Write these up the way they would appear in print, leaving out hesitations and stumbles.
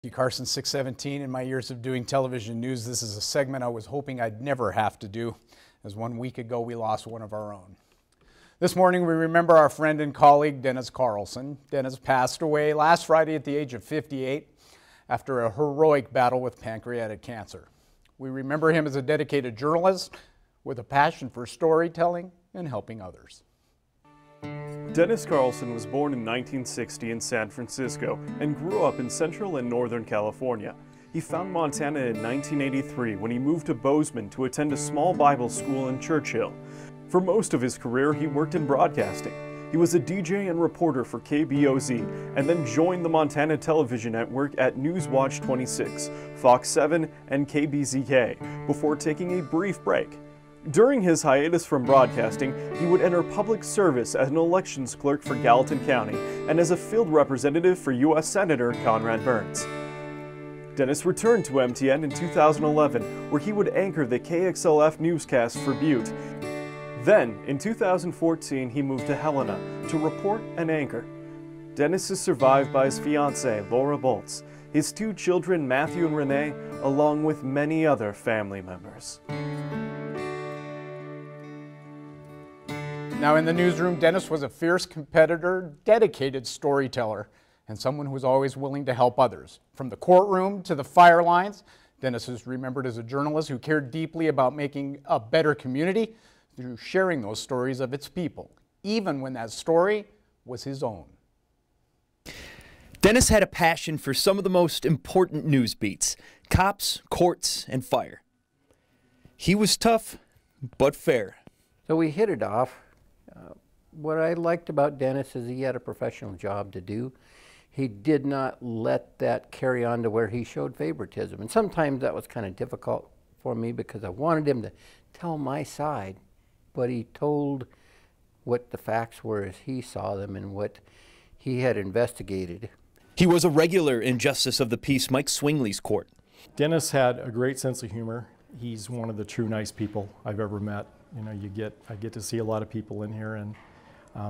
Carson 617. In my years of doing television news, this is a segment I was hoping I'd never have to do, as 1 week ago we lost one of our own. This morning we remember our friend and colleague Dennis Carlson. Dennis passed away last Friday at the age of 58 after a heroic battle with pancreatic cancer. We remember him as a dedicated journalist with a passion for storytelling and helping others. Dennis Carlson was born in 1960 in San Francisco and grew up in Central and Northern California. He found Montana in 1983 when he moved to Bozeman to attend a small Bible school in Churchill. For most of his career, he worked in broadcasting. He was a DJ and reporter for KBOZ and then joined the Montana Television Network at Newswatch 26, Fox 7, and KBZK before taking a brief break. During his hiatus from broadcasting, he would enter public service as an elections clerk for Gallatin County and as a field representative for U.S. Senator Conrad Burns. Dennis returned to MTN in 2011, where he would anchor the KXLF newscast for Butte. Then, in 2014, he moved to Helena to report and anchor. Dennis is survived by his fiancée, Laura Boltz, his 2 children, Matthew and Renee, along with many other family members. Now in the newsroom, Dennis was a fierce competitor, dedicated storyteller, and someone who was always willing to help others. From the courtroom to the fire lines, Dennis is remembered as a journalist who cared deeply about making a better community through sharing those stories of its people, even when that story was his own. Dennis had a passion for some of the most important news beats: cops, courts, and fire. He was tough, but fair. So we hit it off. What I liked about Dennis is he had a professional job to do. He did not let that carry on to where he showed favoritism. And sometimes that was kind of difficult for me because I wanted him to tell my side, but he told what the facts were as he saw them and what he had investigated. He was a regular in Justice of the Peace Mike Swingley's court. Dennis had a great sense of humor. He's one of the true nice people I've ever met. You know, I get to see a lot of people in here, and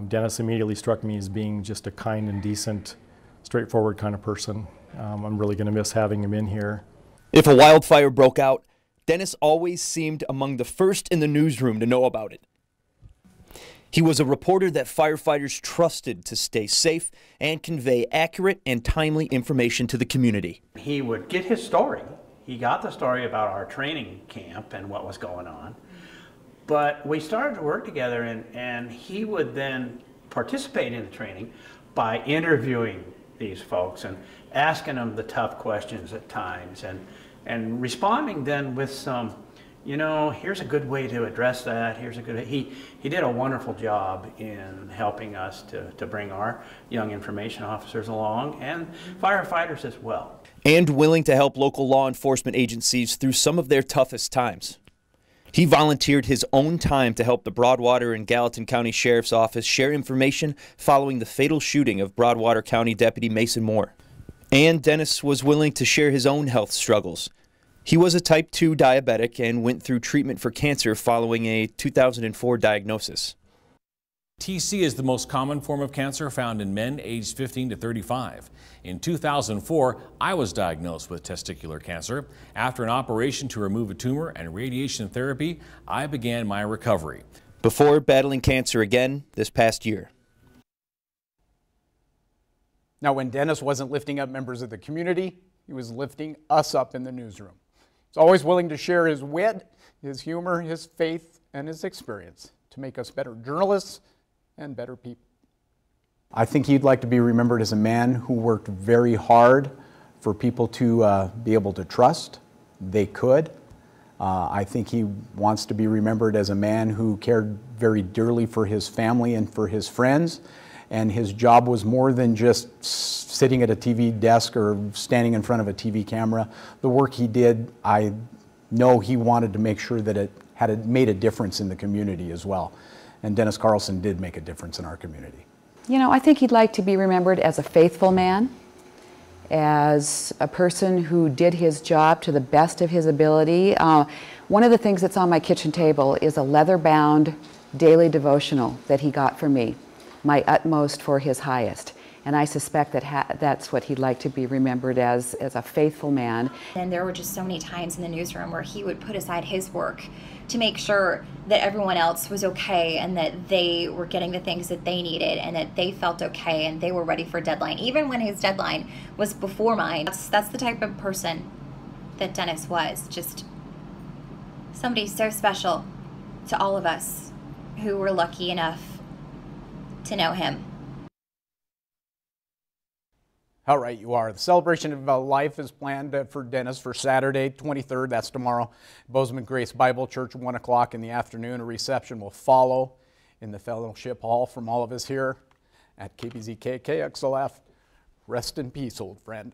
Dennis immediately struck me as being just a kind and decent, straightforward kind of person. I'm really going to miss having him in here. If a wildfire broke out, Dennis always seemed among the first in the newsroom to know about it. He was a reporter that firefighters trusted to stay safe and convey accurate and timely information to the community. He would get his story. He got the story about our training camp and what was going on. But we started to work together, and he would then participate in the training by interviewing these folks and asking them the tough questions at times and responding then with some, you know, here's a good way to address that, here's a good, he did a wonderful job in helping us to bring our young information officers along and firefighters as well. And willing to help local law enforcement agencies through some of their toughest times. He volunteered his own time to help the Broadwater and Gallatin County Sheriff's Office share information following the fatal shooting of Broadwater County Deputy Mason Moore. And Dennis was willing to share his own health struggles. He was a type 2 diabetic and went through treatment for cancer following a 2004 diagnosis. TC is the most common form of cancer found in men aged 15 to 35. In 2004, I was diagnosed with testicular cancer. After an operation to remove a tumor and radiation therapy, I began my recovery. Before battling cancer again this past year. Now, when Dennis wasn't lifting up members of the community, he was lifting us up in the newsroom. He's always willing to share his wit, his humor, his faith, and his experience to make us better journalists and better people. I think he'd like to be remembered as a man who worked very hard for people to be able to trust. They could. I think he wants to be remembered as a man who cared very dearly for his family and for his friends, and his job was more than just sitting at a TV desk or standing in front of a TV camera. The work he did, I know he wanted to make sure that it made a difference in the community as well. And Dennis Carlson did make a difference in our community. You know, I think he'd like to be remembered as a faithful man, as a person who did his job to the best of his ability. One of the things that's on my kitchen table is a leather-bound daily devotional that he got from me, My Utmost for His Highest. And I suspect that that's what he'd like to be remembered as a faithful man. And there were just so many times in the newsroom where he would put aside his work to make sure that everyone else was okay and that they were getting the things that they needed and that they felt okay and they were ready for deadline, even when his deadline was before mine. That's the type of person that Dennis was, just somebody so special to all of us who were lucky enough to know him. How right you are. The celebration of life is planned for Dennis for Saturday, 23rd. That's tomorrow. Bozeman Grace Bible Church, 1 o'clock in the afternoon. A reception will follow in the fellowship hall from all of us here at KBZK KXLF. Rest in peace, old friend.